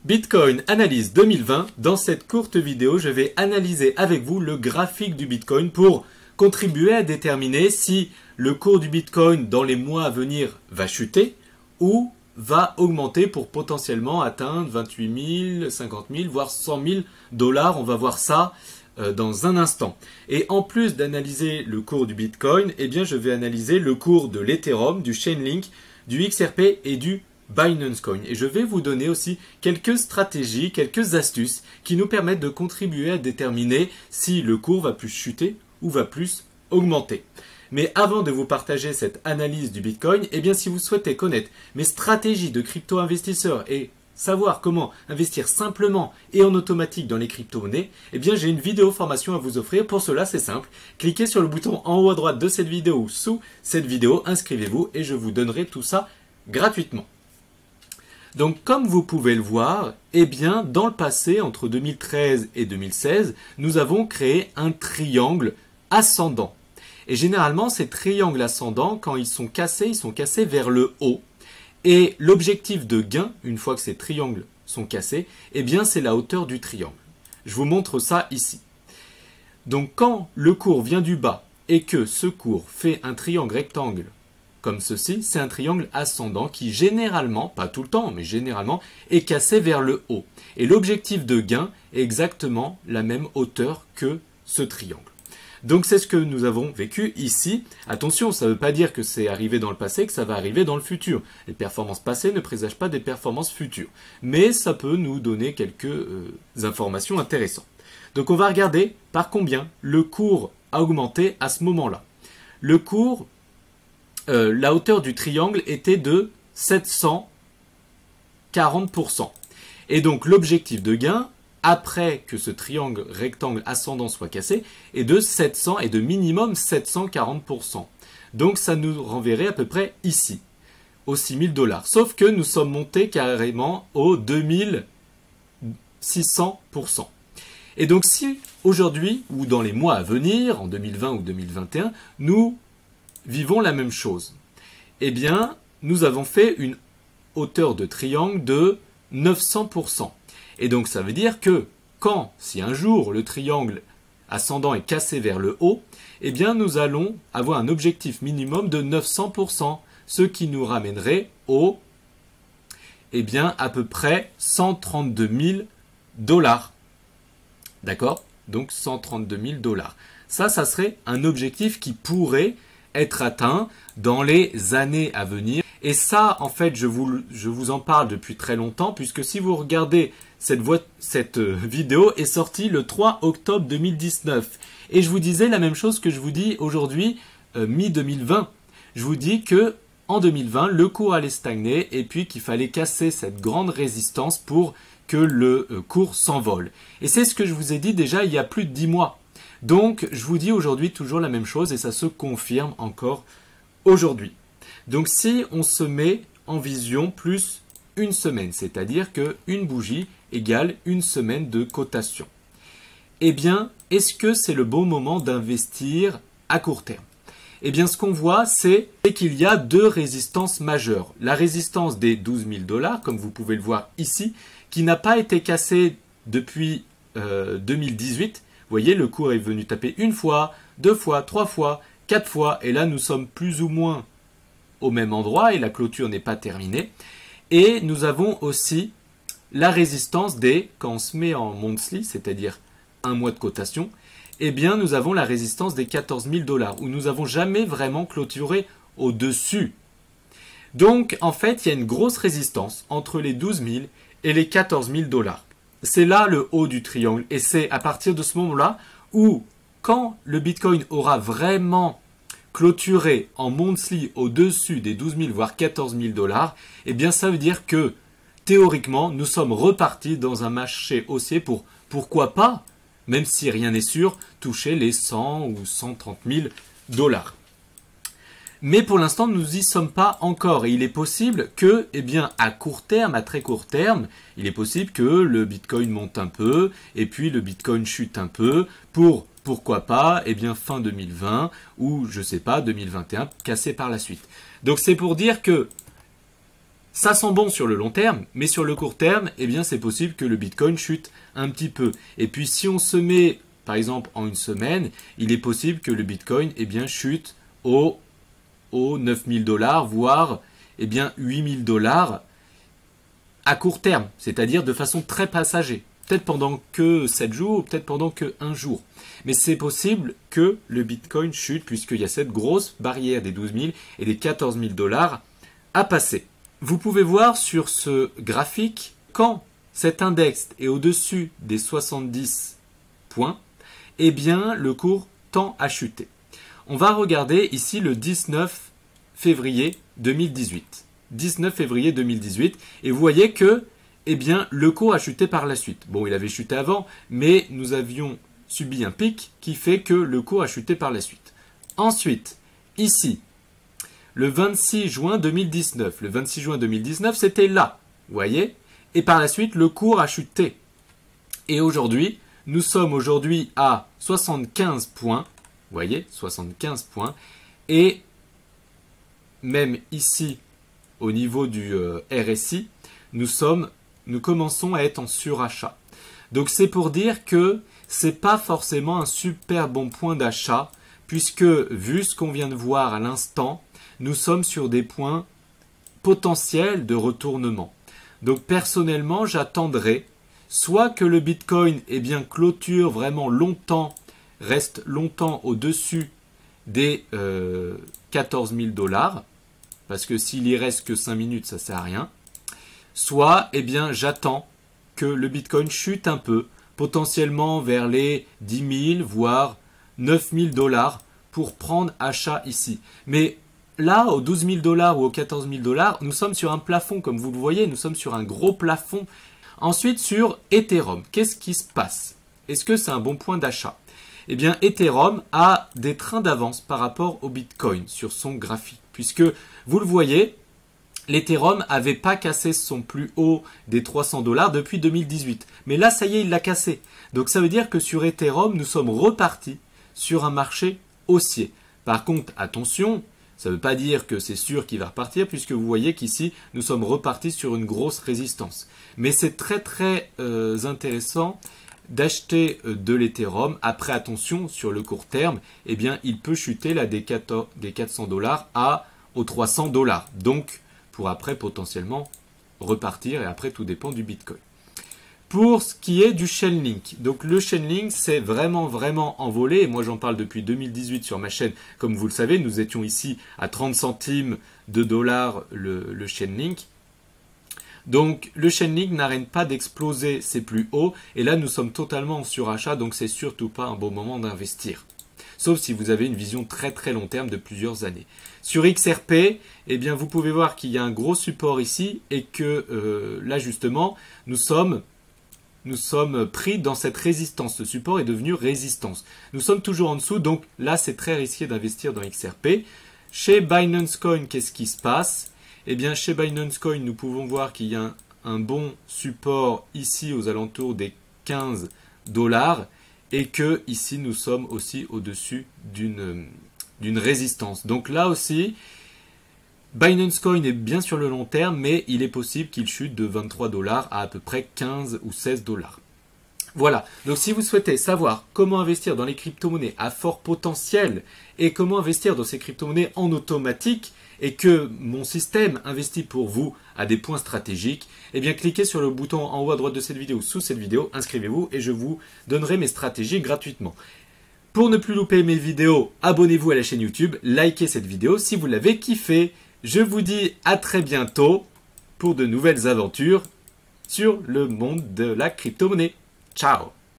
Bitcoin Analyse 2020, dans cette courte vidéo, je vais analyser avec vous le graphique du Bitcoin pour contribuer à déterminer si le cours du Bitcoin dans les mois à venir va chuter ou va augmenter pour potentiellement atteindre 28 000, 50 000, voire 100 000 $. On va voir ça dans un instant. Et en plus d'analyser le cours du Bitcoin, eh bien, je vais analyser le cours de l'Ethereum, du Chainlink, du XRP et du Binance Coin. Et je vais vous donner aussi quelques stratégies, quelques astuces qui nous permettent de contribuer à déterminer si le cours va plus chuter ou va plus augmenter. Mais avant de vous partager cette analyse du Bitcoin, eh bien si vous souhaitez connaître mes stratégies de crypto-investisseur et savoir comment investir simplement et en automatique dans les crypto-monnaies, eh bien j'ai une vidéo formation à vous offrir. Pour cela, c'est simple. Cliquez sur le bouton en haut à droite de cette vidéo ou sous cette vidéo, inscrivez-vous et je vous donnerai tout ça gratuitement. Donc comme vous pouvez le voir, eh bien dans le passé, entre 2013 et 2016, nous avons créé un triangle ascendant. Et généralement, ces triangles ascendants, quand ils sont cassés vers le haut. Et l'objectif de gain, une fois que ces triangles sont cassés, eh bien c'est la hauteur du triangle. Je vous montre ça ici. Donc quand le cours vient du bas et que ce cours fait un triangle rectangle comme ceci, c'est un triangle ascendant qui généralement, pas tout le temps, mais généralement, est cassé vers le haut. Et l'objectif de gain est exactement la même hauteur que ce triangle. Donc c'est ce que nous avons vécu ici. Attention, ça ne veut pas dire que c'est arrivé dans le passé, que ça va arriver dans le futur. Les performances passées ne présagent pas des performances futures. Mais ça peut nous donner quelques informations intéressantes. Donc on va regarder par combien le cours a augmenté à ce moment-là. Le cours, la hauteur du triangle était de 740%. Et donc l'objectif de gain, après que ce triangle rectangle ascendant soit cassé, est de 700 et de minimum 740%. Donc ça nous renverrait à peu près ici, aux 6 000 $. Sauf que nous sommes montés carrément aux 2600%. Et donc si aujourd'hui, ou dans les mois à venir, en 2020 ou 2021, nous vivons la même chose, eh bien nous avons fait une hauteur de triangle de 900%. Et donc ça veut dire que si un jour le triangle ascendant est cassé vers le haut, eh bien nous allons avoir un objectif minimum de 900%, ce qui nous ramènerait au, eh bien à peu près 132 000 $. D'accord? Donc 132 000 $. Ça serait un objectif qui pourrait être atteint dans les années à venir. Et ça, en fait, je vous en parle depuis très longtemps, puisque si vous regardez cette vidéo est sortie le 3 octobre 2019. Et je vous disais la même chose que je vous dis aujourd'hui, mi-2020. Je vous dis que en 2020, le cours allait stagner et puis qu'il fallait casser cette grande résistance pour que le cours s'envole. Et c'est ce que je vous ai dit déjà il y a plus de 10 mois. Donc, je vous dis aujourd'hui toujours la même chose et ça se confirme encore aujourd'hui. Donc, si on se met en vision plus une semaine, c'est-à-dire qu'une bougie égale une semaine de cotation, eh bien, est-ce que c'est le bon moment d'investir à court terme? Eh bien, ce qu'on voit, c'est qu'il y a deux résistances majeures. La résistance des 12 000 $, comme vous pouvez le voir ici, qui n'a pas été cassée depuis 2018. Vous voyez, le cours est venu taper une fois, deux fois, trois fois, quatre fois. Et là, nous sommes plus ou moins au même endroit et la clôture n'est pas terminée. Et nous avons aussi la résistance des, quand on se met en monthly, c'est-à-dire un mois de cotation, eh bien, nous avons la résistance des 14 000 $, où nous n'avons jamais vraiment clôturé au-dessus. Donc, en fait, il y a une grosse résistance entre les 12 000 et les 14 000 $. C'est là le haut du triangle. Et c'est à partir de ce moment-là où, quand le Bitcoin aura vraiment clôturé en monthly au-dessus des 12 000 voire 14 000 $, eh bien ça veut dire que théoriquement nous sommes repartis dans un marché haussier pour, pourquoi pas, même si rien n'est sûr, toucher les 100 ou 130 000 $. Mais pour l'instant, nous n'y sommes pas encore. Et il est possible que, eh bien, à court terme, à très court terme, il est possible que le Bitcoin monte un peu et puis le Bitcoin chute un peu pour, pourquoi pas, eh bien, fin 2020 ou, je sais pas, 2021, casser par la suite. Donc, c'est pour dire que Ça sent bon sur le long terme, mais sur le court terme, eh bien, c'est possible que le Bitcoin chute un petit peu. Et puis, si on se met, par exemple, en une semaine, il est possible que le Bitcoin, eh bien, chute aux 9000 $, voire, eh bien, 8000 $ à court terme, c'est-à-dire de façon très passager. Peut-être pendant que 7 jours, peut-être pendant que 1 jour. Mais c'est possible que le Bitcoin chute puisqu'il y a cette grosse barrière des 12 000 et des 14 000 $ à passer. Vous pouvez voir sur ce graphique, quand cet index est au-dessus des 70 points, eh bien le cours tend à chuter. On va regarder ici le 19 février 2018. 19 février 2018, et vous voyez que eh bien, le cours a chuté par la suite. Bon, il avait chuté avant, mais nous avions subi un pic qui fait que le cours a chuté par la suite. Ensuite, ici, le 26 juin 2019. Le 26 juin 2019, c'était là, vous voyez. Et par la suite, le cours a chuté. Et aujourd'hui, nous sommes aujourd'hui à 75 points. Vous voyez, 75 points. Et même ici, au niveau du RSI, nous commençons à être en surachat. Donc c'est pour dire que ce n'est pas forcément un super bon point d'achat, puisque vu ce qu'on vient de voir à l'instant, nous sommes sur des points potentiels de retournement. Donc personnellement, j'attendrai soit que le Bitcoin clôture vraiment longtemps, reste longtemps au-dessus des 14 000 $, parce que s'il y reste que 5 minutes, ça ne sert à rien. Soit, j'attends que le Bitcoin chute un peu, potentiellement vers les 10 000, voire 9 000 $ pour prendre achat ici. Mais là, aux 12 000 $ ou aux 14 000 $, nous sommes sur un plafond, comme vous le voyez, nous sommes sur un gros plafond. Ensuite, sur Ethereum, qu'est-ce qui se passe? Est-ce que c'est un bon point d'achat? Eh bien, Ethereum a des trains d'avance par rapport au Bitcoin sur son graphique, puisque, vous le voyez, l'Ethereum n'avait pas cassé son plus haut des 300 $ depuis 2018. Mais là, ça y est, il l'a cassé. Donc ça veut dire que sur Ethereum, nous sommes repartis sur un marché haussier. Par contre, attention, ça ne veut pas dire que c'est sûr qu'il va repartir, puisque vous voyez qu'ici, nous sommes repartis sur une grosse résistance. Mais c'est très très intéressant d'acheter de l'Ethereum. Après, attention, sur le court terme, eh bien, il peut chuter là des 400 $ aux 300 $. Donc, pour après potentiellement repartir, et après tout dépend du Bitcoin. Pour ce qui est du Chainlink, donc le Chainlink c'est vraiment envolé, et moi j'en parle depuis 2018 sur ma chaîne, comme vous le savez, nous étions ici à 30 centimes de dollars le Chainlink. Donc le Chainlink n'arrête pas d'exploser ses plus hauts, et là nous sommes totalement en surachat, donc c'est surtout pas un bon moment d'investir. Sauf si vous avez une vision très très long terme de plusieurs années. Sur XRP, eh bien, vous pouvez voir qu'il y a un gros support ici et que là justement, nous sommes pris dans cette résistance. Ce support est devenu résistance. Nous sommes toujours en dessous, donc là c'est très risqué d'investir dans XRP. Chez Binance Coin, qu'est-ce qui se passe? Eh bien, chez Binance Coin, nous pouvons voir qu'il y a un bon support ici aux alentours des 15 $. Et que ici nous sommes aussi au-dessus d'une résistance. Donc là aussi, Binance Coin est bien sur le long terme, mais il est possible qu'il chute de 23 $ à peu près 15 ou 16 $. Voilà, donc si vous souhaitez savoir comment investir dans les crypto-monnaies à fort potentiel et comment investir dans ces crypto-monnaies en automatique et que mon système investit pour vous à des points stratégiques, eh bien cliquez sur le bouton en haut à droite de cette vidéo, sous cette vidéo, inscrivez-vous et je vous donnerai mes stratégies gratuitement. Pour ne plus louper mes vidéos, abonnez-vous à la chaîne YouTube, likez cette vidéo si vous l'avez kiffé. Je vous dis à très bientôt pour de nouvelles aventures sur le monde de la crypto-monnaie. Ciao!